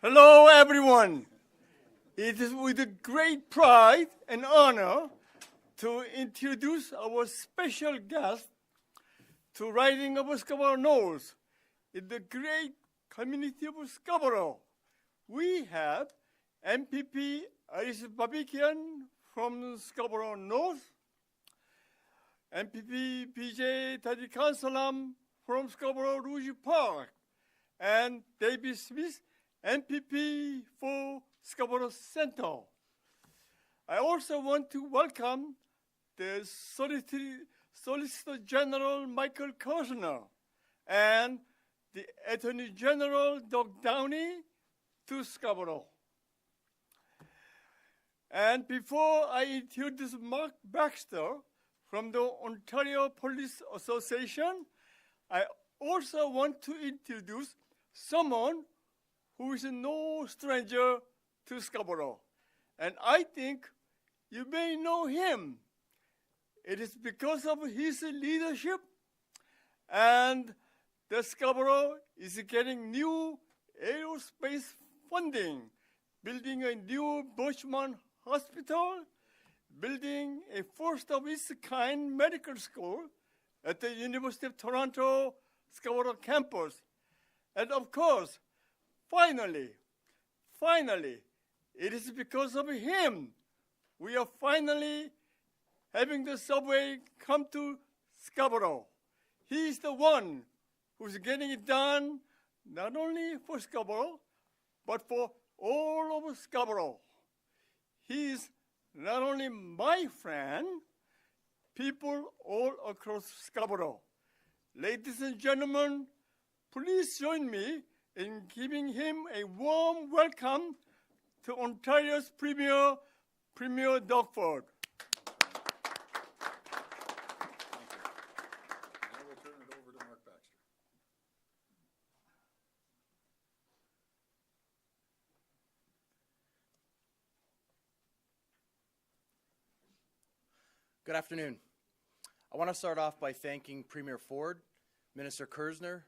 Hello, everyone. It is with great pride and honor to introduce our special guest to riding of Scarborough North in the great community of Scarborough. We have MPP Irish Republican from Scarborough North, MPP PJ Tadi Kansalam from Scarborough Rouge Park, and David Smith, MPP for Scarborough Centre. I also want to welcome the Solicitor General Michael Kerzner and the Attorney General Doug Downey to Scarborough. And before I introduce Mark Baxter from the Ontario Police Association, I also want to introduce someone who is no stranger to Scarborough. And I think you may know him. It is because of his leadership and the Scarborough is getting new aerospace funding, building a new Bushman hospital, building a first-of-its-kind medical school at the University of Toronto Scarborough campus. And of course, finally, it is because of him we are finally having the subway come to Scarborough. He is the one who's getting it done not only for Scarborough, but for all of Scarborough. He is not only my friend, people all across Scarborough. Ladies and gentlemen, please join me in giving him a warm welcome to Ontario's Premier Doug Ford. Now we'll turn it over to Mark Baxter. Good afternoon. I want to start off by thanking Premier Ford, Minister Kerzner,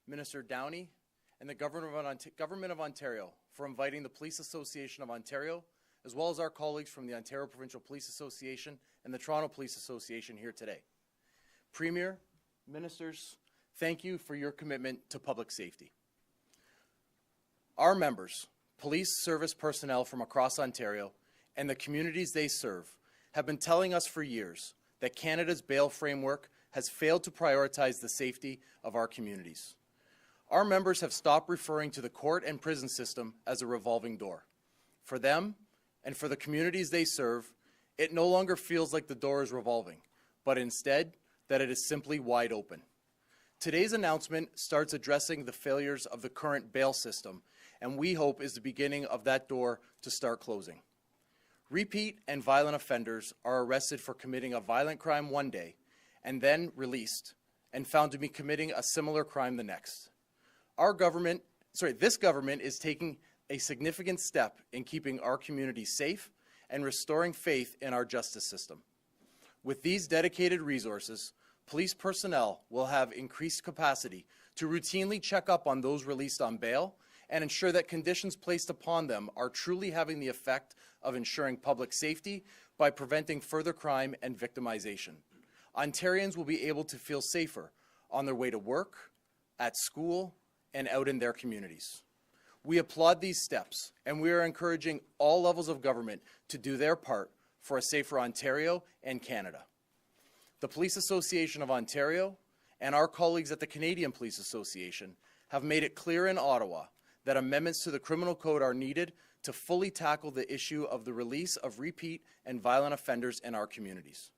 Minister Downey, and the Government of Ontario for inviting the Police Association of Ontario, as well as our colleagues from the Ontario Provincial Police Association and the Toronto Police Association here today. Premier, Ministers, thank you for your commitment to public safety. Our members, police service personnel from across Ontario, and the communities they serve have been telling us for years that Canada's bail framework has failed to prioritize the safety of our communities. Our members have stopped referring to the court and prison system as a revolving door. For them, and for the communities they serve, it no longer feels like the door is revolving, but instead that it is simply wide open. Today's announcement starts addressing the failures of the current bail system, and we hope is the beginning of that door to start closing. Repeat and violent offenders are arrested for committing a violent crime one day and then released and found to be committing a similar crime the next. This government is taking a significant step in keeping our community safe and restoring faith in our justice system. With these dedicated resources, police personnel will have increased capacity to routinely check up on those released on bail and ensure that conditions placed upon them are truly having the effect of ensuring public safety by preventing further crime and victimization. Ontarians will be able to feel safer on their way to work, at school, and out in their communities. We applaud these steps, and we are encouraging all levels of government to do their part for a safer Ontario and Canada. The Police Association of Ontario and our colleagues at the Canadian Police Association have made it clear in Ottawa that amendments to the Criminal Code are needed to fully tackle the issue of the release of repeat and violent offenders in our communities.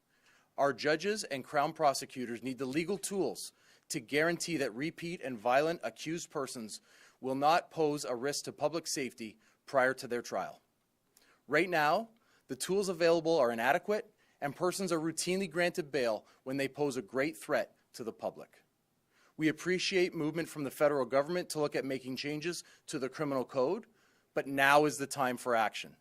Our judges and Crown prosecutors need the legal tools to guarantee that repeat and violent accused persons will not pose a risk to public safety prior to their trial. Right now, the tools available are inadequate and persons are routinely granted bail when they pose a great threat to the public. We appreciate movement from the federal government to look at making changes to the criminal code, but now is the time for action.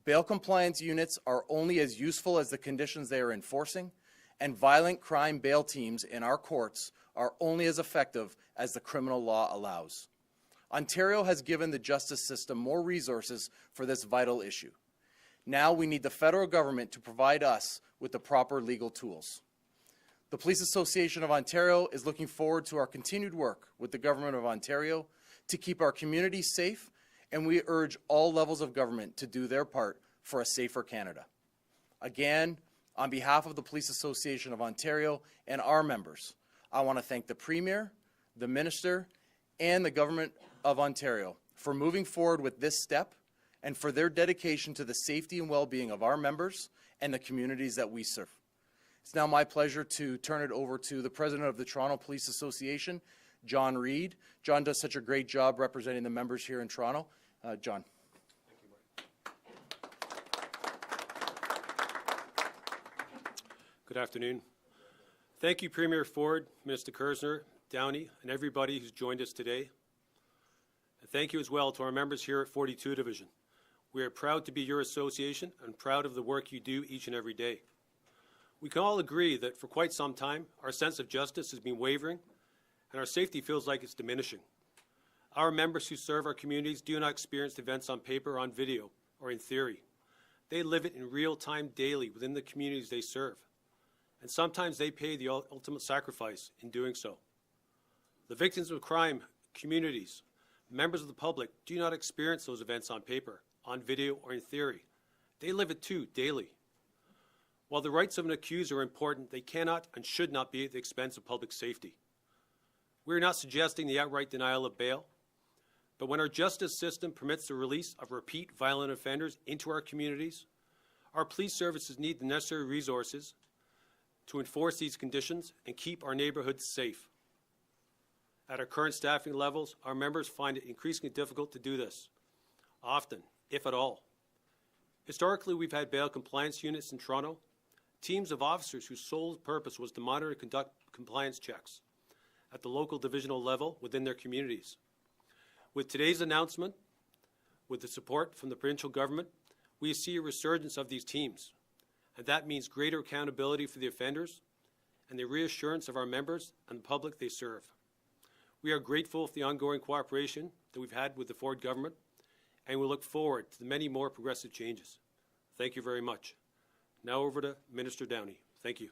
Bail compliance units are only as useful as the conditions they are enforcing, and violent crime bail teams in our courts are only as effective as the criminal law allows. Ontario has given the justice system more resources for this vital issue. Now we need the federal government to provide us with the proper legal tools. The Police Association of Ontario is looking forward to our continued work with the Government of Ontario to keep our communities safe, and we urge all levels of government to do their part for a safer Canada. Again, on behalf of the Police Association of Ontario and our members, I want to thank the Premier, the Minister, and the Government of Ontario for moving forward with this step and for their dedication to the safety and well-being of our members and the communities that we serve. It's now my pleasure to turn it over to the President of the Toronto Police Association, John Reid. John does such a great job representing the members here in Toronto. John. Good afternoon. Thank you, Premier Ford, Minister Kerzner, Downey, and everybody who's joined us today. And thank you as well to our members here at 42 Division. We are proud to be your association and proud of the work you do each and every day. We can all agree that for quite some time, our sense of justice has been wavering and our safety feels like it's diminishing. Our members who serve our communities do not experience events on paper or on video or in theory. They live it in real time daily within the communities they serve. And sometimes they pay the ultimate sacrifice in doing so. The victims of crime, communities, members of the public do not experience those events on paper, on video, or in theory. They live it too, daily. While the rights of an accused are important, they cannot and should not be at the expense of public safety. We are not suggesting the outright denial of bail, but when our justice system permits the release of repeat violent offenders into our communities, our police services need the necessary resources to enforce these conditions and keep our neighborhoods safe. At our current staffing levels, our members find it increasingly difficult to do this, often, if at all. Historically, we've had bail compliance units in Toronto, teams of officers whose sole purpose was to monitor and conduct compliance checks at the local divisional level within their communities. With today's announcement, with the support from the provincial government, we see a resurgence of these teams, and that means greater accountability for the offenders and the reassurance of our members and the public they serve. We are grateful for the ongoing cooperation that we've had with the Ford government, and we look forward to the many more progressive changes. Thank you very much. Now over to Minister Downey. Thank you.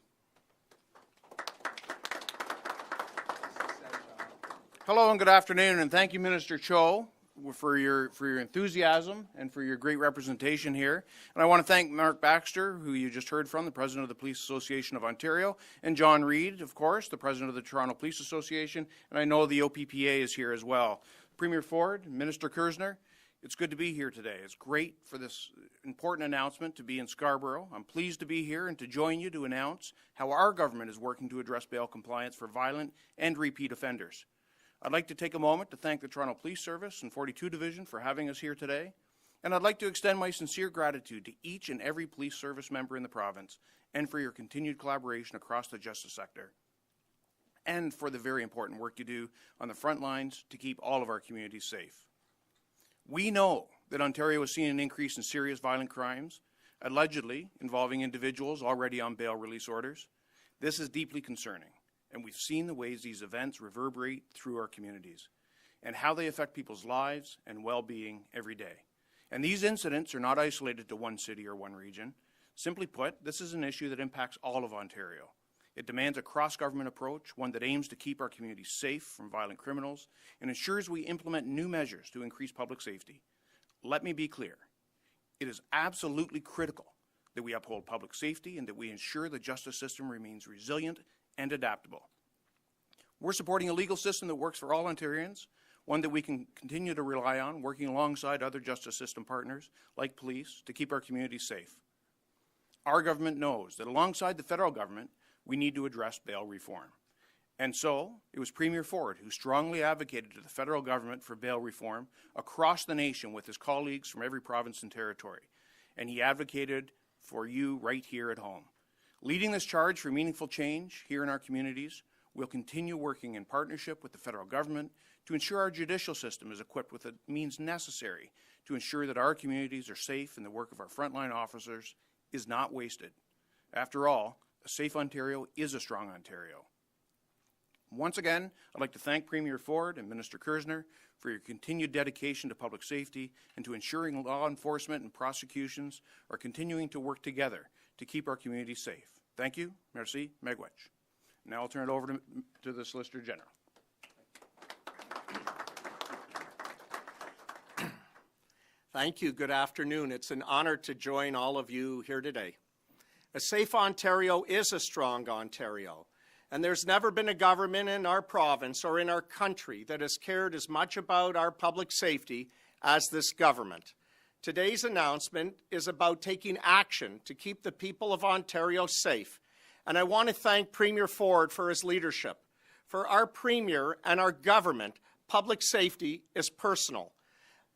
Hello and good afternoon, and thank you, Minister Cho, for your enthusiasm and for your great representation here. And I want to thank Mark Baxter, who you just heard from, the President of the Police Association of Ontario, and John Reid, of course, the President of the Toronto Police Association, and I know the OPPA is here as well. Premier Ford, Minister Kerzner, it's good to be here today. It's great for this important announcement to be in Scarborough. I'm pleased to be here and to join you to announce how our government is working to address bail compliance for violent and repeat offenders. I'd like to take a moment to thank the Toronto Police Service and 42 Division for having us here today. And I'd like to extend my sincere gratitude to each and every police service member in the province and for your continued collaboration across the justice sector and for the very important work you do on the front lines to keep all of our communities safe. We know that Ontario has seen an increase in serious violent crimes, allegedly involving individuals already on bail release orders. This is deeply concerning, and we've seen the ways these events reverberate through our communities and how they affect people's lives and well-being every day. And these incidents are not isolated to one city or one region. Simply put, this is an issue that impacts all of Ontario. It demands a cross-government approach, one that aims to keep our communities safe from violent criminals and ensures we implement new measures to increase public safety. Let me be clear. It is absolutely critical that we uphold public safety and that we ensure the justice system remains resilient and adaptable. We're supporting a legal system that works for all Ontarians, one that we can continue to rely on, working alongside other justice system partners like police to keep our communities safe. Our government knows that alongside the federal government, we need to address bail reform. And so, it was Premier Ford who strongly advocated to the federal government for bail reform across the nation with his colleagues from every province and territory. And he advocated for you right here at home. Leading this charge for meaningful change here in our communities, we'll continue working in partnership with the federal government to ensure our judicial system is equipped with the means necessary to ensure that our communities are safe and the work of our frontline officers is not wasted. After all, a safe Ontario is a strong Ontario. Once again, I'd like to thank Premier Ford and Minister Kerzner for your continued dedication to public safety and to ensuring law enforcement and prosecutions are continuing to work together to keep our community safe. Thank you. Merci. Miigwech. Now I'll turn it over to the Solicitor General. Thank you. Good afternoon. It's an honor to join all of you here today. A safe Ontario is a strong Ontario, and there's never been a government in our province or in our country that has cared as much about our public safety as this government. Today's announcement is about taking action to keep the people of Ontario safe, and I want to thank Premier Ford for his leadership. For our Premier and our government, public safety is personal.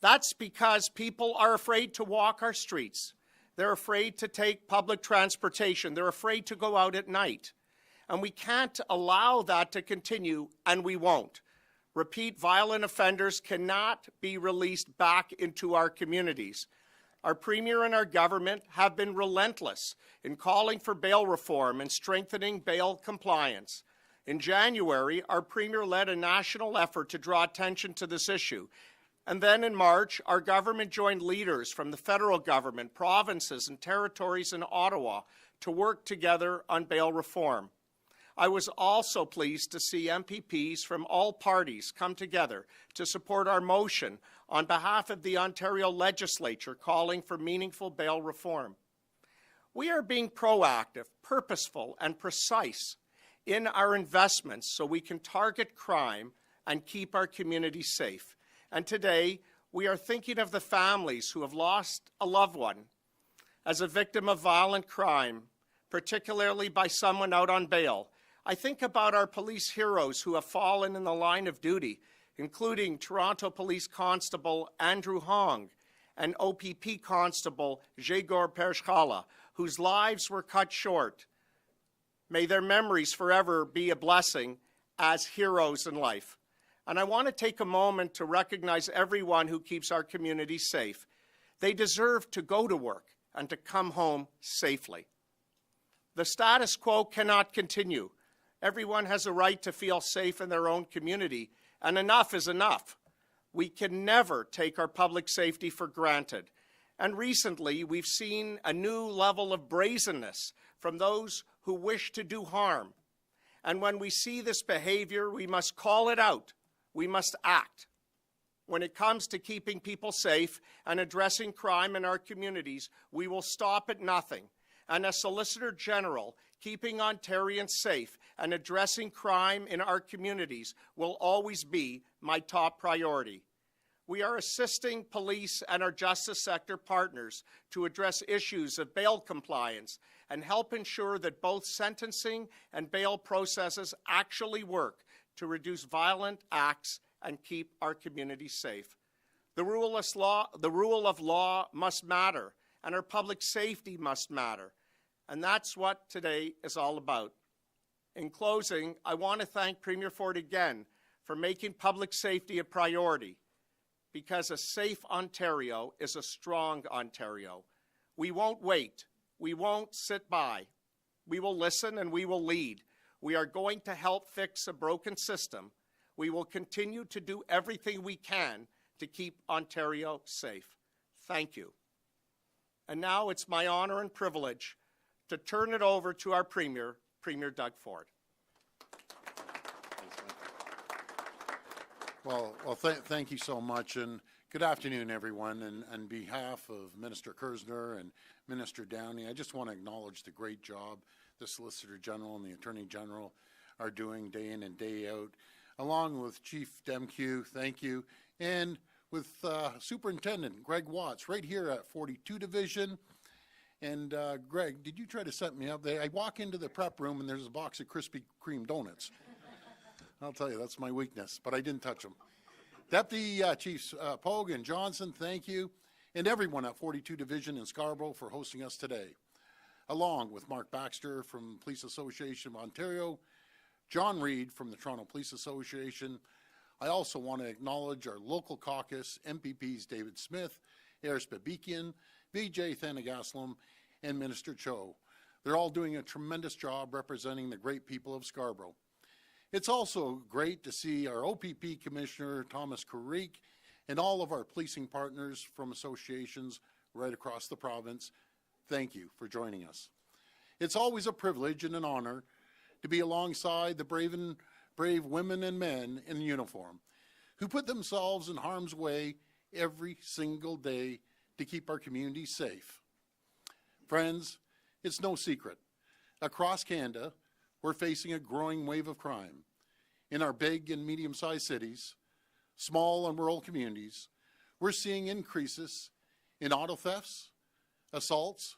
That's because people are afraid to walk our streets. They're afraid to take public transportation. They're afraid to go out at night. And we can't allow that to continue, and we won't. Repeat violent offenders cannot be released back into our communities. Our Premier and our government have been relentless in calling for bail reform and strengthening bail compliance. In January, our Premier led a national effort to draw attention to this issue. And then in March, our government joined leaders from the federal government, provinces, and territories in Ottawa to work together on bail reform. I was also pleased to see MPPs from all parties come together to support our motion on behalf of the Ontario Legislature calling for meaningful bail reform. We are being proactive, purposeful, and precise in our investments so we can target crime and keep our communities safe. And today, we are thinking of the families who have lost a loved one as a victim of violent crime, particularly by someone out on bail. I think about our police heroes who have fallen in the line of duty, including Toronto Police Constable Andrew Hong and OPP Constable Jegor Pershkala, whose lives were cut short. May their memories forever be a blessing as heroes in life. And I want to take a moment to recognize everyone who keeps our community safe. They deserve to go to work and to come home safely. The status quo cannot continue. Everyone has a right to feel safe in their own community, and enough is enough. We can never take our public safety for granted. And recently, we've seen a new level of brazenness from those who wish to do harm. And when we see this behavior, we must call it out. We must act. When it comes to keeping people safe and addressing crime in our communities, we will stop at nothing. And as Solicitor General, keeping Ontarians safe and addressing crime in our communities will always be my top priority. We are assisting police and our justice sector partners to address issues of bail compliance and help ensure that both sentencing and bail processes actually work to reduce violent acts and keep our communities safe. The rule of law must matter, and our public safety must matter. And that's what today is all about. In closing, I want to thank Premier Ford again for making public safety a priority, because a safe Ontario is a strong Ontario. We won't wait. We won't sit by. We will listen and we will lead. We are going to help fix a broken system. We will continue to do everything we can to keep Ontario safe. Thank you. And now it's my honor and privilege to turn it over to our Premier, Premier Doug Ford. Well, thank you so much, and good afternoon, everyone. And on behalf of Minister Kerzner and Minister Downey, I just want to acknowledge the great job the Solicitor General and the Attorney General are doing day in and day out, along with Chief Demkew, thank you, and with Superintendent Greg Watts right here at 42 Division. And Greg, did you try to set me up? I walk into the prep room and there's a box of Krispy Kreme donuts. I'll tell you, that's my weakness, but I didn't touch them. Deputy Chiefs Pogue and Johnson, thank you, and everyone at 42 Division in Scarborough for hosting us today, along with Mark Baxter from Police Association of Ontario, John Reid from the Toronto Police Association. I also want to acknowledge our local caucus, MPPs David Smith, Eris Babikian, Vijay Thanagaslam, and Minister Cho. They're all doing a tremendous job representing the great people of Scarborough. It's also great to see our OPP Commissioner, Thomas Carrique, and all of our policing partners from associations right across the province. Thank you for joining us. It's always a privilege and an honor to be alongside the brave women and men in uniform who put themselves in harm's way every single day to keep our communities safe. Friends, it's no secret. Across Canada, we're facing a growing wave of crime. In our big and medium-sized cities, small and rural communities, we're seeing increases in auto thefts, assaults,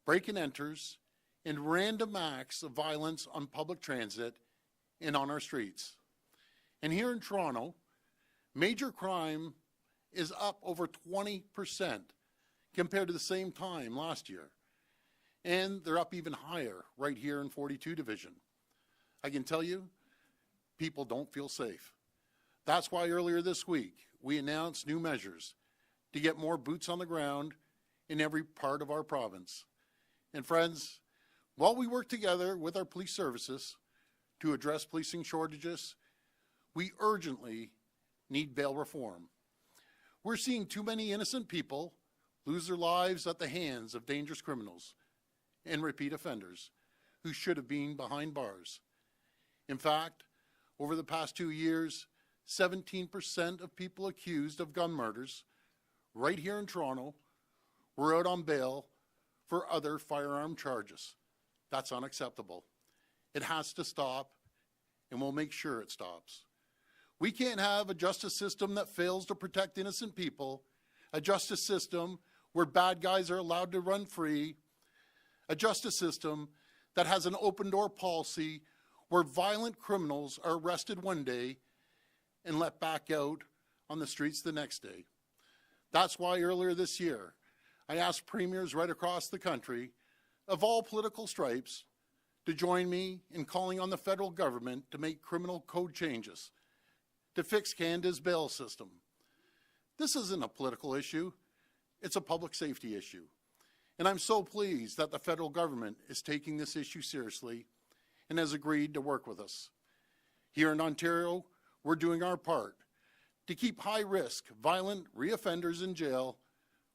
break-and-enters, and random acts of violence on public transit and on our streets. And here in Toronto, major crime is up over 20% compared to the same time last year. And they're up even higher right here in 42 Division. I can tell you, people don't feel safe. That's why earlier this week, we announced new measures to get more boots on the ground in every part of our province. And friends, while we work together with our police services to address policing shortages, we urgently need bail reform. We're seeing too many innocent people lose their lives at the hands of dangerous criminals and repeat offenders who should have been behind bars. In fact, over the past 2 years, 17% of people accused of gun murders right here in Toronto were out on bail for other firearm charges. That's unacceptable. It has to stop, and we'll make sure it stops. We can't have a justice system that fails to protect innocent people, a justice system where bad guys are allowed to run free, a justice system that has an open-door policy where violent criminals are arrested one day and let back out on the streets the next day. That's why earlier this year, I asked premiers right across the country of all political stripes to join me in calling on the federal government to make criminal code changes to fix Canada's bail system. This isn't a political issue, it's a public safety issue. And I'm so pleased that the federal government is taking this issue seriously and has agreed to work with us. Here in Ontario, we're doing our part to keep high-risk, violent reoffenders in jail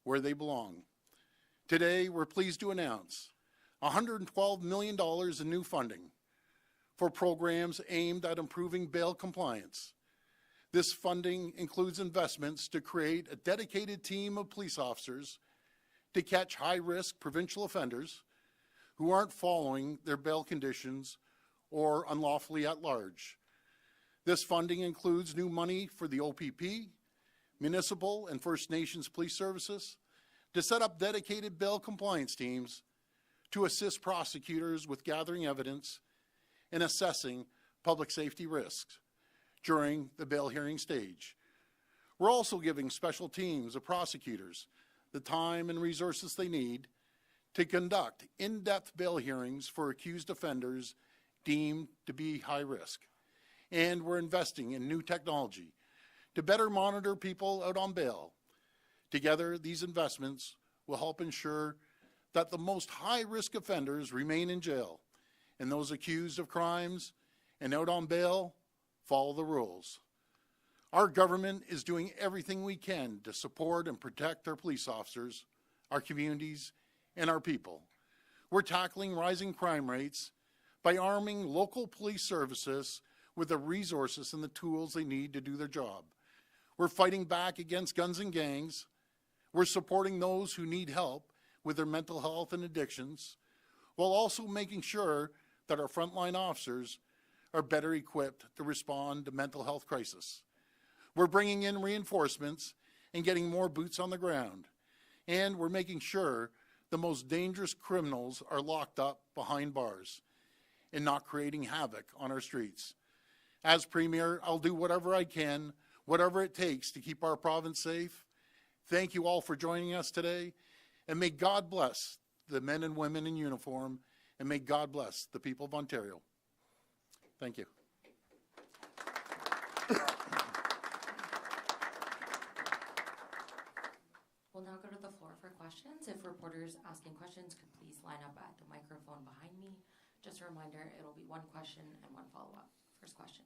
where they belong. Today, we're pleased to announce $112 million in new funding for programs aimed at improving bail compliance. This funding includes investments to create a dedicated team of police officers to catch high-risk provincial offenders who aren't following their bail conditions or unlawfully at large. This funding includes new money for the OPP, municipal and First Nations police services to set up dedicated bail compliance teams to assist prosecutors with gathering evidence and assessing public safety risks during the bail hearing stage. We're also giving special teams of prosecutors the time and resources they need to conduct in-depth bail hearings for accused offenders deemed to be high risk. And we're investing in new technology to better monitor people out on bail. Together, these investments will help ensure that the most high-risk offenders remain in jail, and those accused of crimes and out on bail follow the rules. Our government is doing everything we can to support and protect our police officers, our communities, and our people. We're tackling rising crime rates by arming local police services with the resources and the tools they need to do their job. We're fighting back against guns and gangs. We're supporting those who need help with their mental health and addictions, while also making sure that our frontline officers are better equipped to respond to mental health crisis. We're bringing in reinforcements and getting more boots on the ground. And we're making sure the most dangerous criminals are locked up behind bars and not creating havoc on our streets. As Premier, I'll do whatever I can, whatever it takes to keep our province safe. Thank you all for joining us today, and may God bless the men and women in uniform, and may God bless the people of Ontario. Thank you. We'll now go to the floor for questions. If reporters asking questions could please line up at the microphone behind me. Just a reminder, it'll be one question and one follow-up. First question.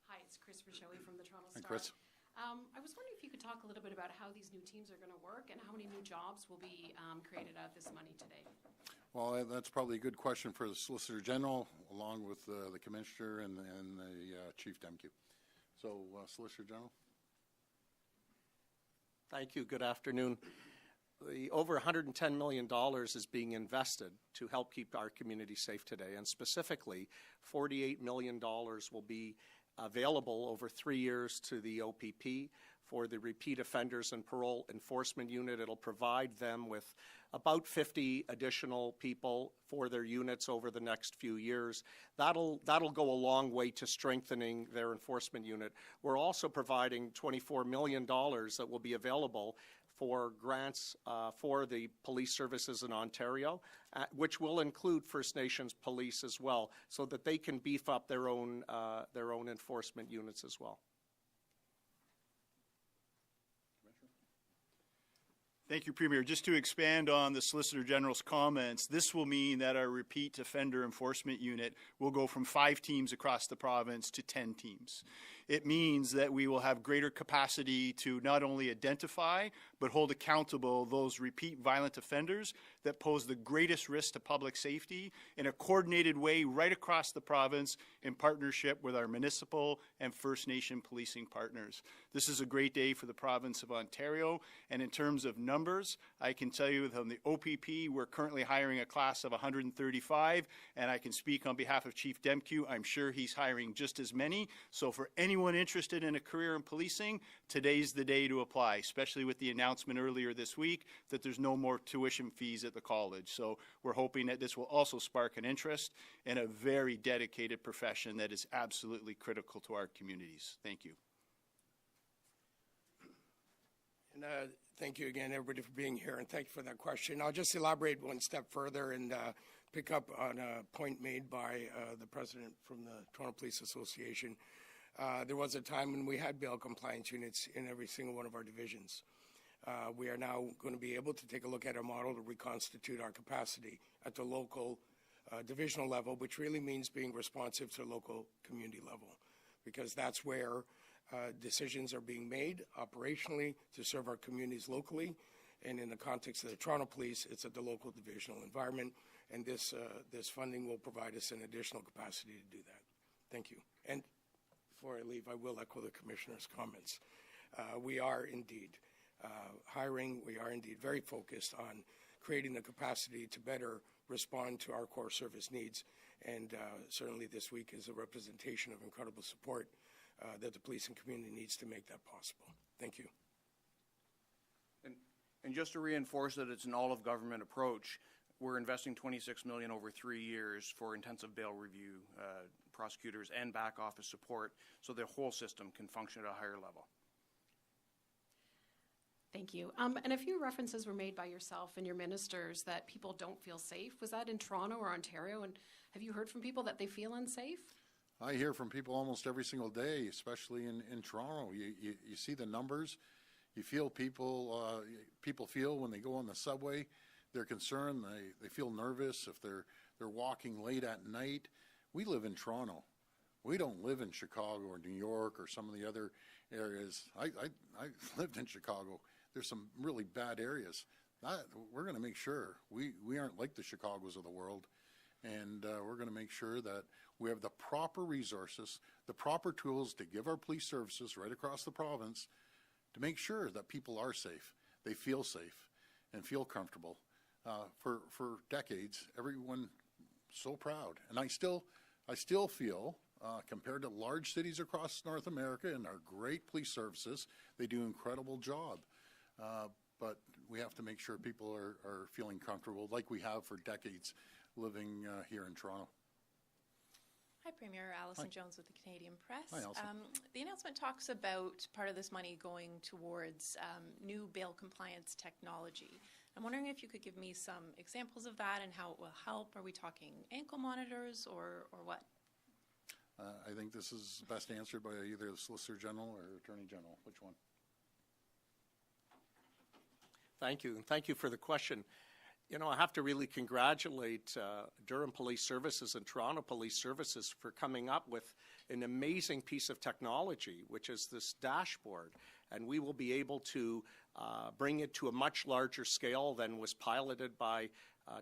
Hi, it's Chris Richowi from the Toronto Hi, Star. Chris. I was wondering if you could talk a little bit about how these new teams are going to work and how many new jobs will be created out of this money today. Well, that's probably a good question for the Solicitor General, along with the Commissioner and the Chief DEMQ. So, Solicitor General. Thank you. Good afternoon. The over $110 million is being invested to help keep our community safe today, and specifically $48 million will be available over 3 years to the OPP for the Repeat Offenders and Parole Enforcement Unit. It'll provide them with about 50 additional people for their units over the next few years. That'll go a long way to strengthening their enforcement unit. We're also providing $24 million that will be available for grants for the police services in Ontario, which will include First Nations police as well, so that they can beef up their own enforcement units as well. Thank you, Premier. Just to expand on the Solicitor General's comments, this will mean that our repeat offender enforcement unit will go from 5 teams across the province to 10 teams. It means that we will have greater capacity to not only identify, but hold accountable those repeat violent offenders that pose the greatest risk to public safety in a coordinated way right across the province in partnership with our municipal and First Nation policing partners. This is a great day for the province of Ontario, and in terms of numbers, I can tell you that on the OPP, we're currently hiring a class of 135, and I can speak on behalf of Chief Demkew. I'm sure he's hiring just as many. So for anyone interested in a career in policing, today's the day to apply, especially with the announcement earlier this week that there's no more tuition fees at the college. So we're hoping that this will also spark an interest in a very dedicated profession that is absolutely critical to our communities. Thank you. And thank you again, everybody, for being here, and thank you for that question. I'll just elaborate one step further and pick up on a point made by the president from the Toronto Police Association. There was a time when we had bail compliance units in every single one of our divisions. We are now going to be able to take a look at our model to reconstitute our capacity at the local divisional level, which really means being responsive to local community level, because that's where decisions are being made operationally to serve our communities locally. And in the context of the Toronto Police, it's at the local divisional environment, and this funding will provide us an additional capacity to do that. Thank you. And before I leave, I will echo the Commissioner's comments. We are indeed hiring. We are indeed very focused on creating the capacity to better respond to our core service needs. And certainly this week is a representation of incredible support that the policing community needs to make that possible. Thank you. And just to reinforce that it's an all-of-government approach, we're investing $26 million over 3 years for intensive bail review, prosecutors, and back office support, so the whole system can function at a higher level. Thank you. And a few references were made by yourself and your ministers that people don't feel safe. Was that in Toronto or Ontario? And have you heard from people that they feel unsafe? I hear from people almost every single day, especially in Toronto. You see the numbers. You feel people feel when they go on the subway, they're concerned. They feel nervous if they're walking late at night. We live in Toronto. We don't live in Chicago or New York or some of the other areas. I lived in Chicago. There's some really bad areas. We're going to make sure we aren't like the Chicagos of the world, and we're going to make sure that we have the proper resources, the proper tools to give our police services right across the province to make sure that people are safe, they feel safe, and feel comfortable. For decades, everyone so proud, and I still feel, compared to large cities across North America and our great police services, they do an incredible job. But we have to make sure people are feeling comfortable, like we have for decades living here in Toronto. Hi, Premier. Alison Jones with the Canadian Press. Hi, Alison. The announcement talks about part of this money going towards new bail compliance technology. I'm wondering if you could give me some examples of that and how it will help. Are we talking ankle monitors or what? I think this is best answered by either the Solicitor General or Attorney General. Which one? Thank you, and thank you for the question. You know, I have to really congratulate Durham Police Services and Toronto Police Services for coming up with an amazing piece of technology, which is this dashboard. And we will be able to bring it to a much larger scale than was piloted by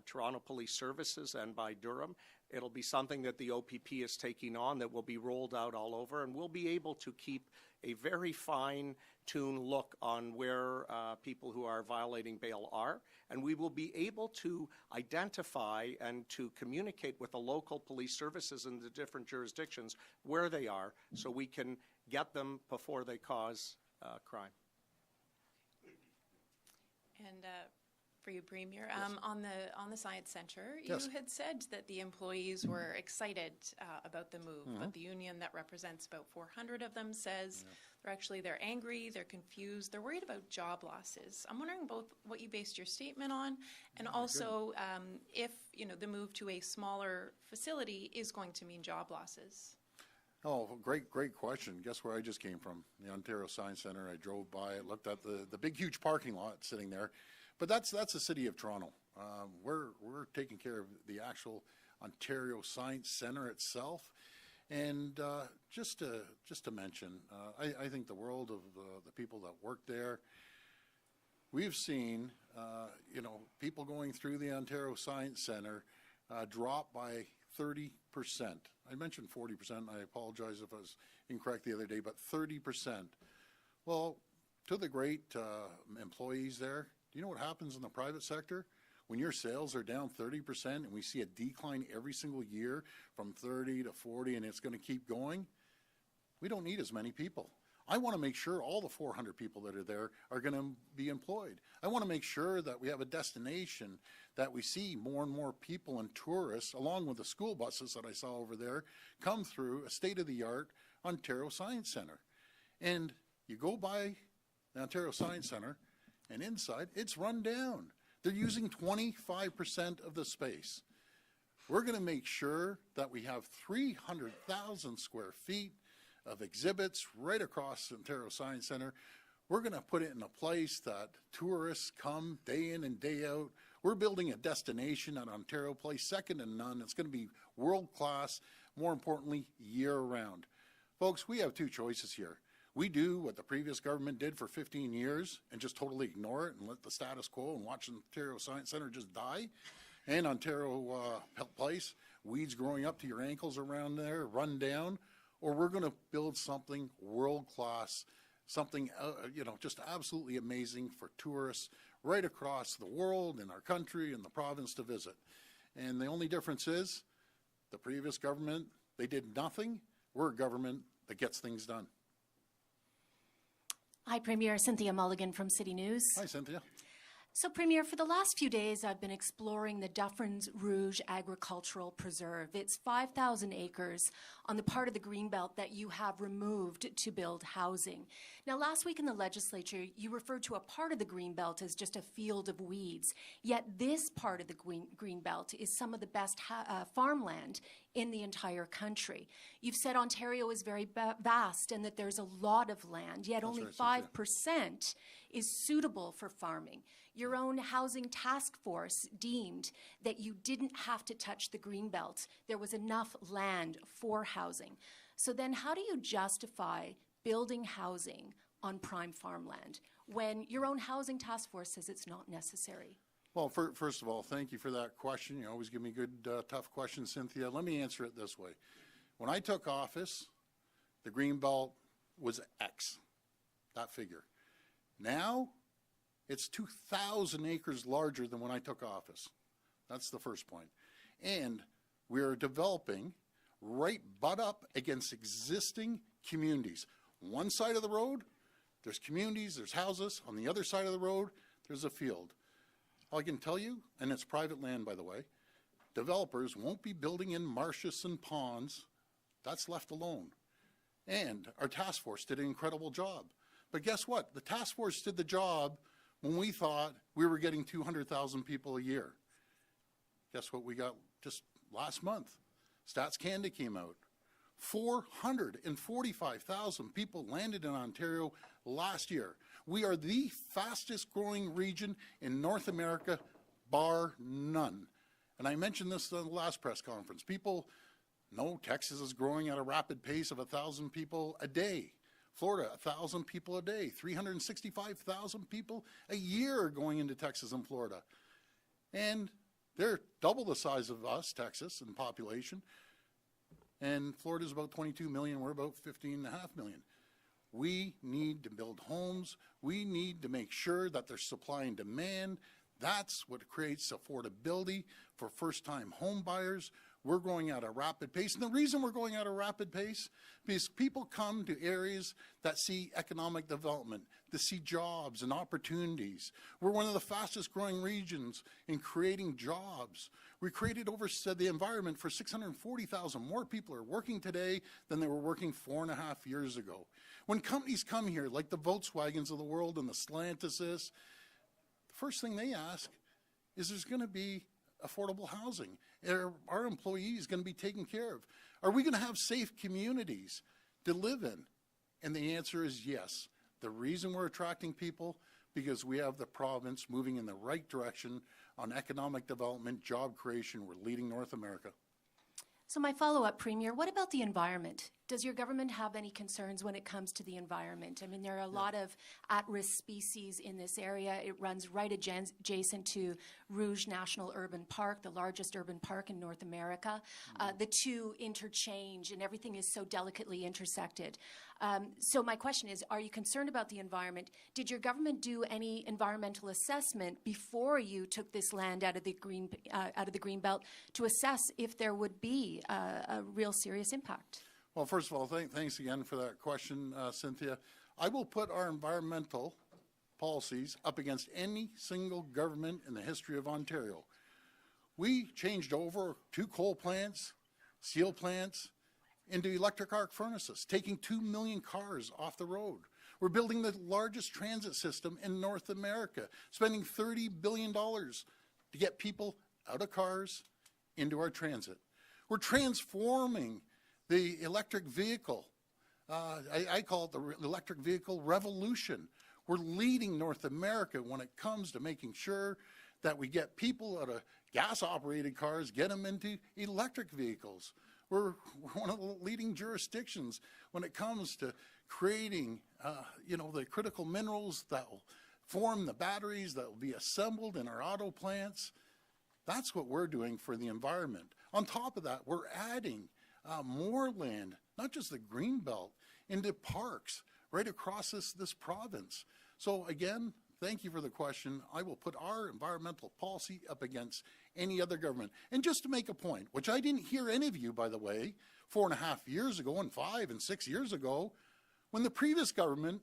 Toronto Police Services and by Durham. It'll be something that the OPP is taking on that will be rolled out all over, and we'll be able to keep a very fine-tuned look on where people who are violating bail are, and we will be able to identify and to communicate with the local police services in the different jurisdictions where they are, so we can get them before they cause crime. And for you, Premier, on the Science Centre, Yes. you had said that the employees were excited about the move, but the union that represents about 400 of them says they're angry, they're confused, they're worried about job losses. I'm wondering both what you based your statement on, and also if the move to a smaller facility is going to mean job losses. Oh, great question. Guess where I just came from? The Ontario Science Centre. I drove by it, looked at the big, huge parking lot sitting there. But that's the city of Toronto. We're taking care of the actual Ontario Science Centre itself. And just to mention, I think the world of the people that work there, we've seen, people going through the Ontario Science Centre drop by 30%. I mentioned 40%, and I apologize if I was incorrect the other day, but 30%. Well, to the great employees there, do you know what happens in the private sector? When your sales are down 30% and we see a decline every single year from 30 to 40 and it's going to keep going, we don't need as many people. I want to make sure all the 400 people that are there are going to be employed. I want to make sure that we have a destination, that we see more and more people and tourists, along with the school buses that I saw over there, come through a state-of-the-art Ontario Science Centre. And you go by the Ontario Science Centre, and inside, it's run down. They're using 25% of the space. We're going to make sure that we have 300,000 square feet of exhibits right across the Ontario Science Centre. We're going to put it in a place that tourists come day in and day out. We're building a destination at Ontario Place, second to none. It's going to be world-class, more importantly, year-round. Folks, we have two choices here. We do what the previous government did for 15 years and just totally ignore it and let the status quo and watch the Ontario Science Centre just die. And Ontario Place, weeds growing up to your ankles around there, run down. Or we're going to build something world-class, something, just absolutely amazing for tourists right across the world, in our country, and the province to visit. And the only difference is the previous government, they did nothing. We're a government that gets things done. Hi, Premier. Cynthia Mulligan from City News. Hi, Cynthia. So, Premier, for the last few days, I've been exploring the Dufferin Rouge Agricultural Preserve. It's 5,000 acres on the part of the Greenbelt that you have removed to build housing. Now, last week in the legislature, you referred to a part of the Greenbelt as just a field of weeds. Yet this part of the Greenbelt is some of the best farmland in the entire country. You've said Ontario is very vast and that there's a lot of land, yet only 5% is suitable for farming. Your own housing task force deemed that you didn't have to touch the Greenbelt. There was enough land for housing. So then how do you justify building housing on prime farmland when your own housing task force says it's not necessary? Well, first of all, thank you for that question. You always give me good, tough questions, Cynthia. Let me answer it this way. When I took office, the Greenbelt was X, that figure. Now, it's 2,000 acres larger than when I took office. That's the first point. And we're developing right butt up against existing communities. One side of the road, there's communities, there's houses. On the other side of the road, there's a field. All I can tell you, and it's private land, by the way, developers won't be building in marshes and ponds. That's left alone. And our task force did an incredible job. But guess what? The task force did the job when we thought we were getting 200,000 people a year. Guess what we got just last month? Stats Canada came out. 445,000 people landed in Ontario last year. We are the fastest growing region in North America bar none. And I mentioned this in the last press conference. People know Texas is growing at a rapid pace of 1,000 people a day. Florida, 1,000 people a day. 365,000 people a year are going into Texas and Florida. And they're double the size of us, Texas, in population. And Florida's about 22 million. We're about 15.5 million. We need to build homes. We need to make sure that there's supply and demand. That's what creates affordability for first-time home buyers. We're going at a rapid pace. And the reason we're going at a rapid pace is people come to areas that see economic development, that see jobs and opportunities. We're one of the fastest growing regions in creating jobs. We created over the environment for 640,000 more people are working today than they were working 4.5 years ago. When companies come here, like the Volkswagens of the world and the Stellantis, the first thing they ask is there's going to be affordable housing. Are our employees going to be taken care of? Are we going to have safe communities to live in? And the answer is yes. The reason we're attracting people, because we have the province moving in the right direction on economic development, job creation. We're leading North America. So my follow-up, Premier, what about the environment? Does your government have any concerns when it comes to the environment? I mean, there are a lot of at-risk species in this area. It runs right adjacent to Rouge National Urban Park, the largest urban park in North America. The two interchange, and everything is so delicately intersected. So my question is, are you concerned about the environment? Did your government do any environmental assessment before you took this land out of the green belt to assess if there would be a real serious impact? Well, first of all, thanks again for that question, Cynthia. I will put our environmental policies up against any single government in the history of Ontario. We changed over 2 coal plants, steel plants, into electric arc furnaces, taking 2 million cars off the road. We're building the largest transit system in North America, spending $30 billion to get people out of cars into our transit. We're transforming the electric vehicle. I call it the electric vehicle revolution. We're leading North America when it comes to making sure that we get people out of gas-operated cars, get them into electric vehicles. We're one of the leading jurisdictions when it comes to creating, the critical minerals that will form the batteries that will be assembled in our auto plants. That's what we're doing for the environment. On top of that, we're adding more land, not just the Greenbelt, into parks right across this province. So again, thank you for the question. I will put our environmental policy up against any other government. And just to make a point, which I didn't hear any of you, by the way, 4.5 years ago and 5 and 6 years ago, when the previous government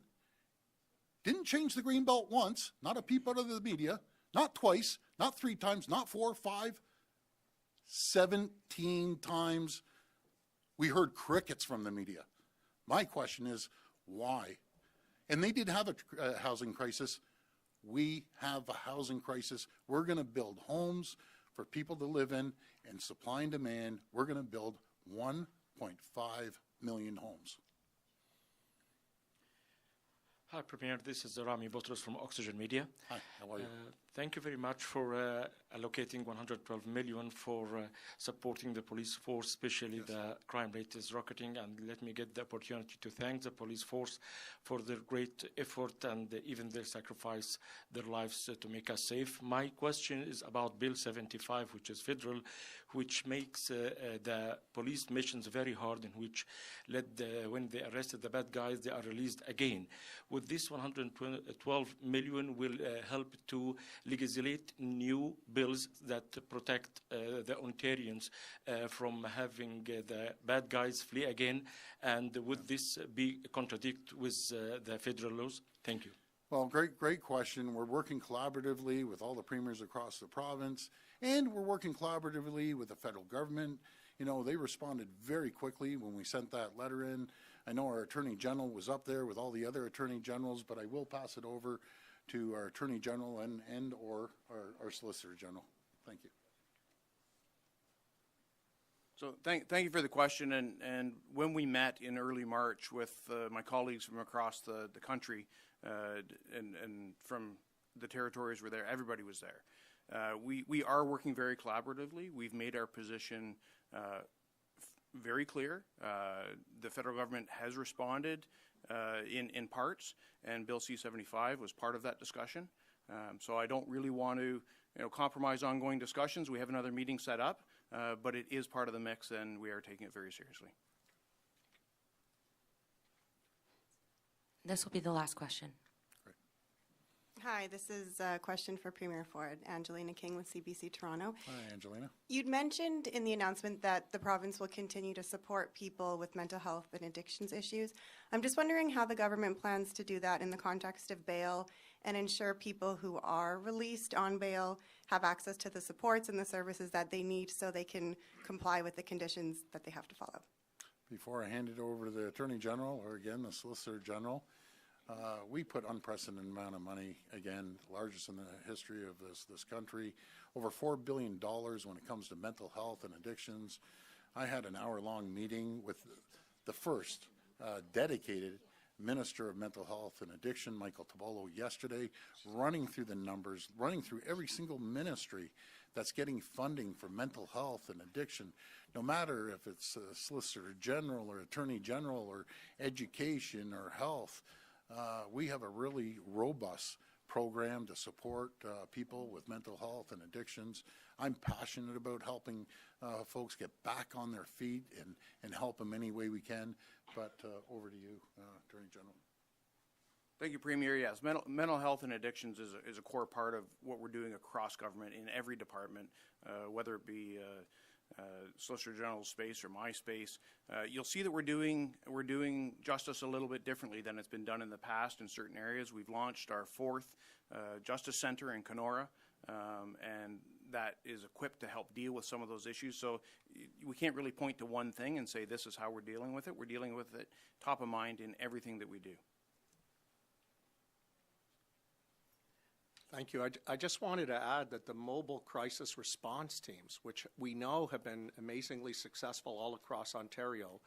didn't change the Greenbelt once, not a peep out of the media, not twice, not 3 times, not 4, 5, 17 times. We heard crickets from the media. My question is, why? And they did have a housing crisis. We have a housing crisis. We're going to build homes for people to live in, and supply and demand, we're going to build 1.5 million homes. Hi, Premier. This is Rami Butros from Oxygen Media. Hi, how are you? Thank you very much for allocating 112 million for supporting the police force, especially the crime rate is rocketing. And let me get the opportunity to thank the police force for their great effort and even their sacrifice their lives to make us safe. My question is about Bill 75, which is federal, which makes the police missions very hard, in which when they arrested the bad guys, they are released again. With this 112 million will help to legislate new bills that protect the Ontarians from having the bad guys flee again, and would this be contradict with the federal laws? Thank you. Well, great question. We're working collaboratively with all the premiers across the province, and we're working collaboratively with the federal government. You know, they responded very quickly when we sent that letter in. I know our Attorney General was up there with all the other Attorney Generals, but I will pass it over to our Attorney General and or our Solicitor General. Thank you. So thank you for the question. And when we met in early March with my colleagues from across the country and from the territories were there, everybody was there. We are working very collaboratively. We've made our position very clear. The federal government has responded in parts, and Bill C-75 was part of that discussion. So I don't really want to compromise ongoing discussions. We have another meeting set up, but it is part of the mix, and we are taking it very seriously. This will be the last question. Hi, this is a question for Premier Ford. Angelina King with CBC Toronto. Hi, Angelina. You'd mentioned in the announcement that the province will continue to support people with mental health and addictions issues. I'm just wondering how the government plans to do that in the context of bail and ensure people who are released on bail have access to the supports and the services that they need so they can comply with the conditions that they have to follow. Before I hand it over to the Attorney General, or again, the Solicitor General, we put unprecedented amount of money, again, largest in the history of this country, over $4 billion when it comes to mental health and addictions. I had an hour-long meeting with the first dedicated Minister of Mental Health and Addiction, Michael Kerzner, yesterday, running through the numbers, running through every single ministry that's getting funding for mental health and addiction, no matter if it's Solicitor General or Attorney General or education or health. We have a really robust program to support people with mental health and addictions. I'm passionate about helping folks get back on their feet and help them any way we can. But over to you, Attorney General. Thank you, Premier. Yes, mental health and addictions is a core part of what we're doing across government in every department, whether it be Solicitor General's space or my space. You'll see that we're doing justice a little bit differently than it's been done in the past in certain areas. We've launched our 4th Justice Center in Kenora, and that is equipped to help deal with some of those issues. So we can't really point to one thing and say this is how we're dealing with it. We're dealing with it top of mind in everything that we do. Thank you. I just wanted to add that the mobile crisis response teams, which we know have been amazingly successful all across Ontario,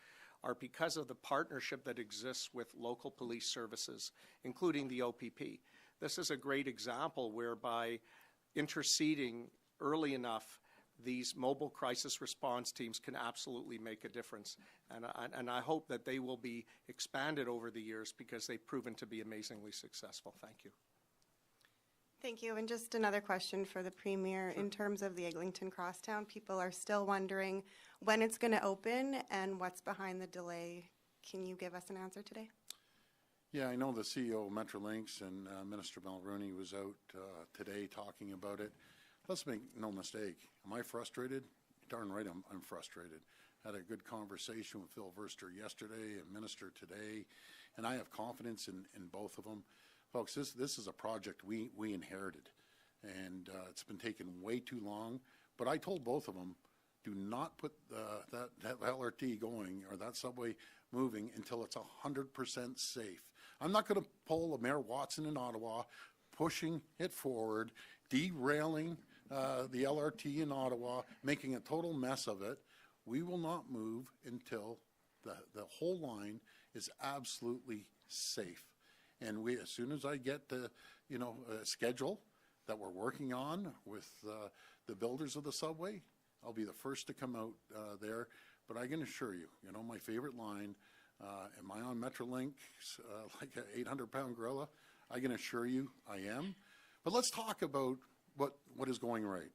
are because of the partnership that exists with local police services, including the OPP. This is a great example whereby interceding early enough, these mobile crisis response teams can absolutely make a difference. And I hope that they will be expanded over the years because they've proven to be amazingly successful. Thank you. Thank you. And just another question for the Premier. Sure. In terms of the Eglinton Crosstown, people are still wondering when it's going to open and what's behind the delay. Can you give us an answer today? Yeah, I know the CEO of Metrolinx and Minister Mulroney was out today talking about it. Let's make no mistake. Am I frustrated? Darn right I'm frustrated. Had a good conversation with Phil Verster yesterday and Minister today, and I have confidence in both of them. Folks, this is a project we inherited, and it's been taking way too long. But I told both of them, do not put that LRT going or that subway moving until it's 100% safe. I'm not going to pull a Mayor Watson in Ottawa, pushing it forward, derailing the LRT in Ottawa, making a total mess of it. We will not move until the whole line is absolutely safe. And as soon as I get the, a schedule that we're working on with the builders of the subway, I'll be the first to come out there. But I can assure you, my favorite line, am I on Metrolinx like an 800-pound gorilla? I can assure you I am. But let's talk about what is going right.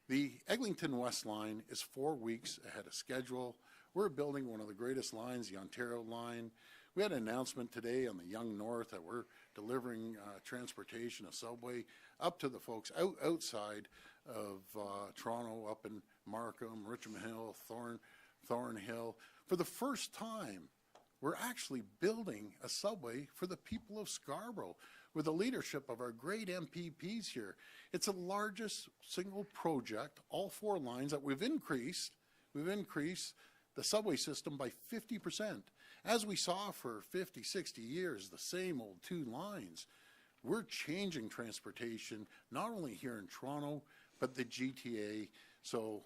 The Eglinton West line is 4 weeks ahead of schedule. We're building one of the greatest lines, the Ontario line. We had an announcement today on the Young North that we're delivering transportation, a subway, up to the folks outside of Toronto, up in Markham, Richmond Hill, Thornhill. For the first time, we're actually building a subway for the people of Scarborough with the leadership of our great MPPs here. It's the largest single project, all 4 lines that we've increased the subway system by 50%. As we saw for 50, 60 years, the same old 2 lines. We're changing transportation, not only here in Toronto, but the GTA. So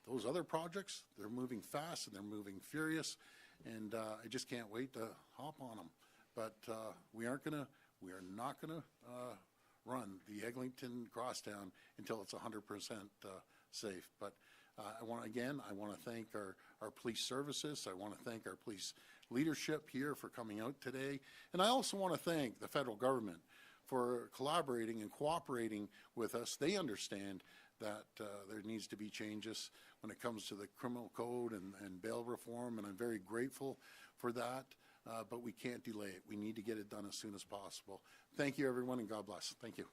those other projects, they're moving fast and they're moving furious, and I just can't wait to hop on them. But we are not gonna run the Eglinton Crosstown until it's 100% safe. But I want to thank our police services. I want to thank our police leadership here for coming out today. And I also want to thank the federal government for collaborating and cooperating with us. They understand that there needs to be changes when it comes to the criminal code and bail reform, and I'm very grateful for that, but we can't delay it. We need to get it done as soon as possible. Thank you, everyone, and God bless. Thank you.